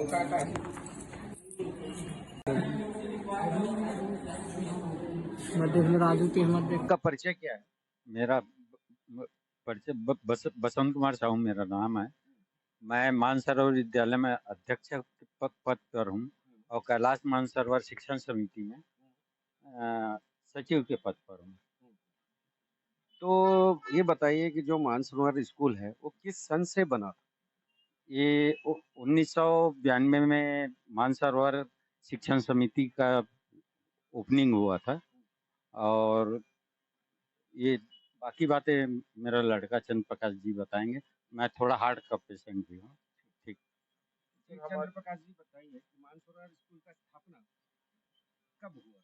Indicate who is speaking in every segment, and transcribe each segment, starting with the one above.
Speaker 1: मध्य राजू के मध्य
Speaker 2: का परिचय क्या है? मेरा परिचय बसंत कुमार साहू मेरा नाम है। मैं मानसरोवर विद्यालय में अध्यक्ष के पद पर हूँ और कैलाश मानसरोवर शिक्षण समिति में सचिव के पद पर हूँ।
Speaker 3: तो ये बताइए कि जो मानसरोवर स्कूल है वो किस सन से बना था?
Speaker 2: ये 1992 में मानसरोवर शिक्षण समिति का ओपनिंग हुआ था और ये बाकी बातें मेरा लड़का चंद्र प्रकाश जी बताएंगे। मैं थोड़ा हार्ट का पेशेंट भी हूँ। ठीक।
Speaker 3: चंद्र प्रकाश जी बताइए कि मानसरोवर स्कूल का स्थापना कब हुआ था?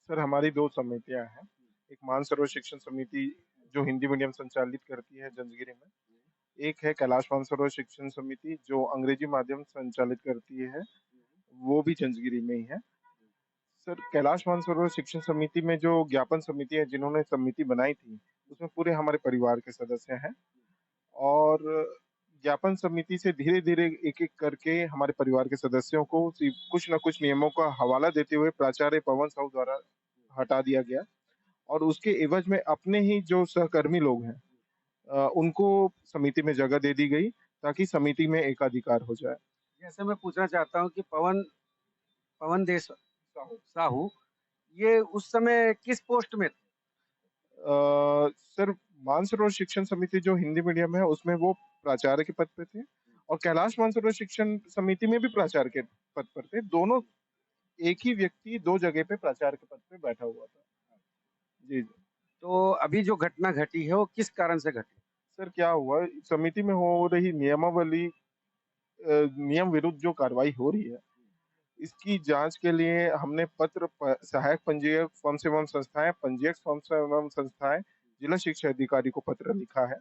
Speaker 4: सर हमारी दो समितियां हैं। एक मानसरोवर शिक्षण समिति जो हिंदी मीडियम संचालित करती है जंजगिरी में, एक है कैलाश मानसरोवर शिक्षण समिति जो अंग्रेजी माध्यम संचालित करती है, वो भी जंजगिरी में ही है। सर कैलाश मानसरोवर शिक्षण समिति में जो ज्ञापन समिति है, जिन्होंने समिति बनाई थी, उसमें पूरे हमारे परिवार के सदस्य हैं और ज्ञापन समिति से धीरे धीरे एक एक करके हमारे परिवार के सदस्यों को कुछ न कुछ नियमों का हवाला देते हुए प्राचार्य पवन साहू द्वारा हटा दिया गया और उसके एवज में अपने ही जो सहकर्मी लोग हैं उनको समिति में जगह दे दी गई ताकि समिति में एकाधिकार हो जाए।
Speaker 3: जैसे मैं पूछना चाहता हूँ कि पवन पवन देश साहू ये उस समय किस पोस्ट में थे?
Speaker 4: सर मानसरोवर शिक्षण समिति जो हिंदी मीडियम है उसमें वो प्राचार्य के पद पे थे और कैलाश मानसरोवर शिक्षण समिति में भी प्राचार्य के पद पर थे। दोनों एक ही व्यक्ति दो जगह पे प्राचार्य के पद पे बैठा हुआ था। जी जी।
Speaker 3: तो अभी जो घटना घटी है वो किस कारण से घटी?
Speaker 4: सर क्या हुआ, समिति में हो रही नियमावली नियम विरुद्ध जो कार्रवाई हो रही है, इसकी जांच के लिए हमने सहायक पंजीयक फर्म एवं संस्थाएं, पंजीयक फर्म एवं संस्थाएं, जिला शिक्षा अधिकारी को पत्र लिखा है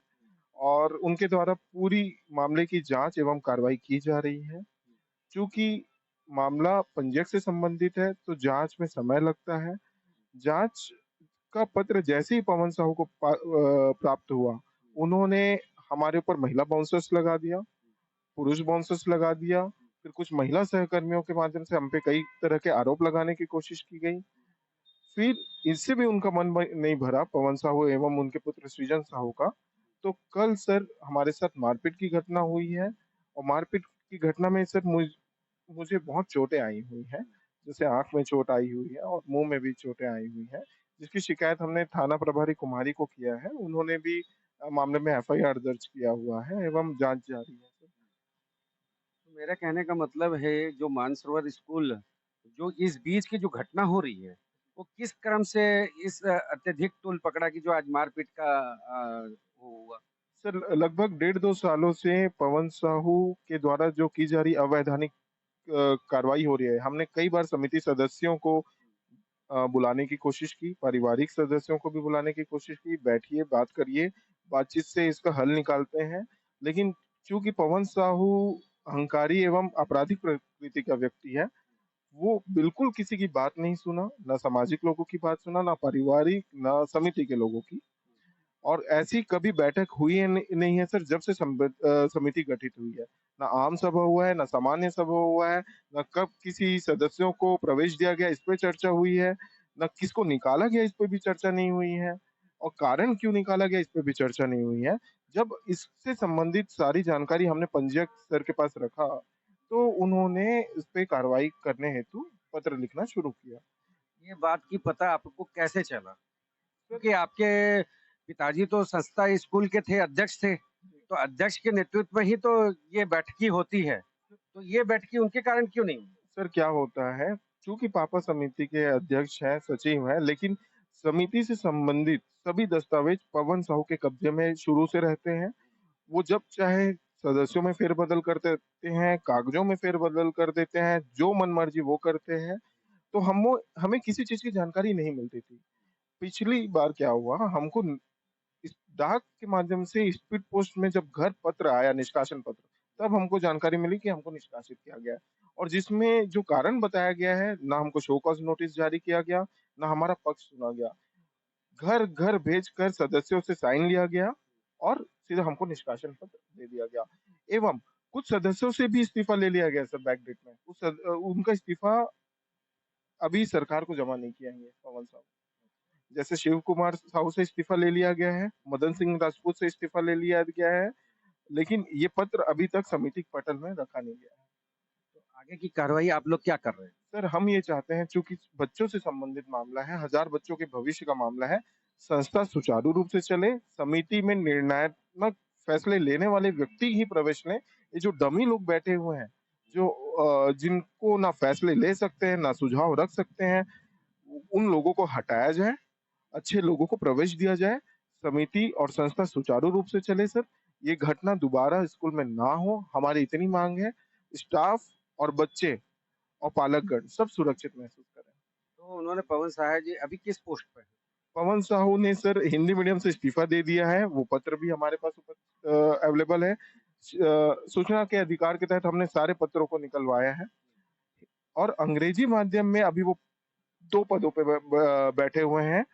Speaker 4: और उनके द्वारा पूरी मामले की जांच एवं कार्रवाई की जा रही है। चूंकि मामला पंजीयक से संबंधित है तो जांच में समय लगता है। जांच का पत्र जैसे ही पवन साहू को प्राप्त हुआ, उन्होंने हमारे ऊपर महिला बाउंसर्स लगा दिया, पुरुष बाउंसर्स लगा दिया, फिर कुछ महिला सहकर्मियों के माध्यम से हम पे कई तरह के आरोप लगाने की कोशिश की गई। फिर इससे भी उनका मन नहीं भरा पवन साहू एवं उनके पुत्र सृजन साहू का, तो कल सर हमारे साथ मारपीट की घटना हुई है और मारपीट की घटना में सर मुझे बहुत चोटें आई हुई हैं। जैसे आंख में चोट आई हुई है और मुंह में भी चोटें आई हुई हैं, जिसकी शिकायत हमने थाना प्रभारी कुमारी को किया है। उन्होंने भी मामले में एफआईआर दर्ज किया हुआ है एवं जांच जारी है सर।
Speaker 3: तो मेरा कहने का मतलब है जो मानसरोवर स्कूल जो इस बीच की जो घटना हो रही है वो किस क्रम से इस अत्यधिक टूल पकड़ा कि जो आज मारपीट का वो हुआ?
Speaker 4: सर लगभग 1.5-2 सालों से पवन साहू के द्वारा जो की जा रही अवैधानिक कार्रवाई हो रही है, हमने कई बार समिति सदस्यों को बुलाने की कोशिश की, पारिवारिक सदस्यों को भी बुलाने की कोशिश की, बैठिए बात करिए, बातचीत से इसका हल निकालते हैं। लेकिन चूंकि पवन साहू अहंकारी एवं आपराधिक प्रकृति का व्यक्ति है, वो बिल्कुल किसी की बात नहीं सुना, ना सामाजिक लोगों की बात सुना, ना पारिवारिक, ना समिति के लोगों की। और ऐसी कभी बैठक हुई है नहीं है सर, जब से समिति गठित हुई है। ना आम सभा हुआ है, ना सामान्य सभा हुआ है, ना कब किसी सदस्यों को प्रवेश दिया गया इस पे चर्चा हुई है, ना किसको निकाला गया इस पे भी चर्चा नहीं हुई है और कारण क्यों निकाला गया इस पे भी चर्चा नहीं हुई है। जब इससे संबंधित सारी जानकारी हमने पंजीयक सर के पास रखा तो उन्होंने इस पे कार्रवाई करने हेतु पत्र लिखना शुरू किया।
Speaker 3: ये बात की पता आपको कैसे चला? क्योंकि आपके पिताजी तो संस्था स्कूल के थे, अध्यक्ष थे, तो अध्यक्ष के नेतृत्व में ही तो ये बैठकी होती है, तो ये बैठकी उनके कारण क्यों नहीं हुई?
Speaker 4: सर क्या होता है, चूंकि पापा समिति के अध्यक्ष हैं, सचिव हैं, लेकिन समिति से संबंधित सभी दस्तावेज पवन साहू के कब्जे में शुरू से रहते हैं। वो जब चाहे सदस्यों में फेरबदल कर देते हैं, कागजों में फेरबदल कर देते हैं, जो मन मर्जी वो करते हैं। तो हमें किसी चीज की जानकारी नहीं मिलती थी। पिछली बार क्या हुआ, हमको इस डाक के माध्यम से स्पीड पोस्ट में जब घर पत्र आया, निष्कासन पत्र, तब हमको जानकारी मिली कि हमको निष्कासित किया गया है और जिसमें जो कारण बताया गया है, ना हमको शो कॉज नोटिस जारी किया गया, ना हमारा पक्ष सुना गया। घर घर भेजकर सदस्यों से साइन लिया गया और सीधा हमको निष्कासन पत्र दे दिया गया। एवं कुछ सदस्यों से भी इस्तीफा ले लिया गया सर बैकडेट में। उनका इस्तीफा अभी सरकार को जमा नहीं किया है पवन साहू। जैसे शिव कुमार साहू से इस्तीफा ले लिया गया है, मदन सिंह राजपूत से इस्तीफा ले लिया गया है, लेकिन ये पत्र अभी तक समिति के पटल में रखा नहीं गया है।
Speaker 3: तो आगे की कार्रवाई आप लोग क्या कर रहे हैं?
Speaker 4: सर हम ये चाहते हैं, चूंकि बच्चों से संबंधित मामला है, 1000 बच्चों के भविष्य का मामला है, संस्था सुचारू रूप से चले, समिति में निर्णयात्मक फैसले लेने वाले व्यक्ति ही प्रवेश लें। ये जो डमी लोग बैठे हुए हैं, जो जिनको ना फैसले ले सकते हैं, ना सुझाव रख सकते हैं, उन लोगों को हटाया जाए, अच्छे लोगों को प्रवेश दिया जाए, समिति और संस्था सुचारू रूप से चले सर। ये घटना दोबारा स्कूल में ना हो, हमारी इतनी मांग है। स्टाफ और बच्चे और पालकगण सब सुरक्षित महसूस करें।
Speaker 3: तो उन्होंने पवन साहा जी अभी किस पोस्ट पे हैं?
Speaker 4: पवन साहू ने सर हिंदी मीडियम से इस्तीफा दे दिया है, वो पत्र भी हमारे पास अवेलेबल है। सूचना के अधिकार के तहत हमने सारे पत्रों को निकलवाया है और अंग्रेजी माध्यम में अभी वो 2 पदों पे बैठे हुए हैं।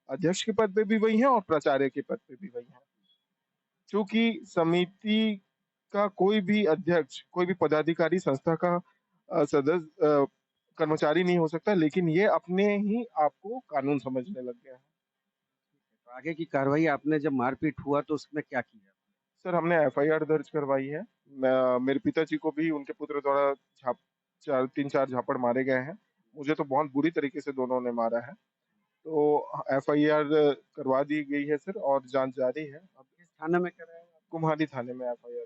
Speaker 4: अध्यक्ष के पद पे भी वही हैं और प्राचार्य के पद पे भी वही हैं। चूंकि समिति का कोई भी अध्यक्ष, कोई भी पदाधिकारी संस्था का सदस्य कर्मचारी नहीं हो सकता, लेकिन ये अपने ही आप को कानून समझने लग गया है।
Speaker 3: तो आगे की कार्रवाई आपने जब मारपीट हुआ तो उसमें क्या किया?
Speaker 4: सर हमने एफआईआर दर्ज करवाई है। मेरे पिताजी को भी उनके पुत्र द्वारा 3-4 झापड़ मारे गए हैं। मुझे तो बहुत बुरी तरीके से दोनों ने मारा है। तो एफआईआर करवा दी गई है सर और जांच जारी है।
Speaker 3: किस थाने में कराया?
Speaker 4: कुम्हारी थाने में एफआईआर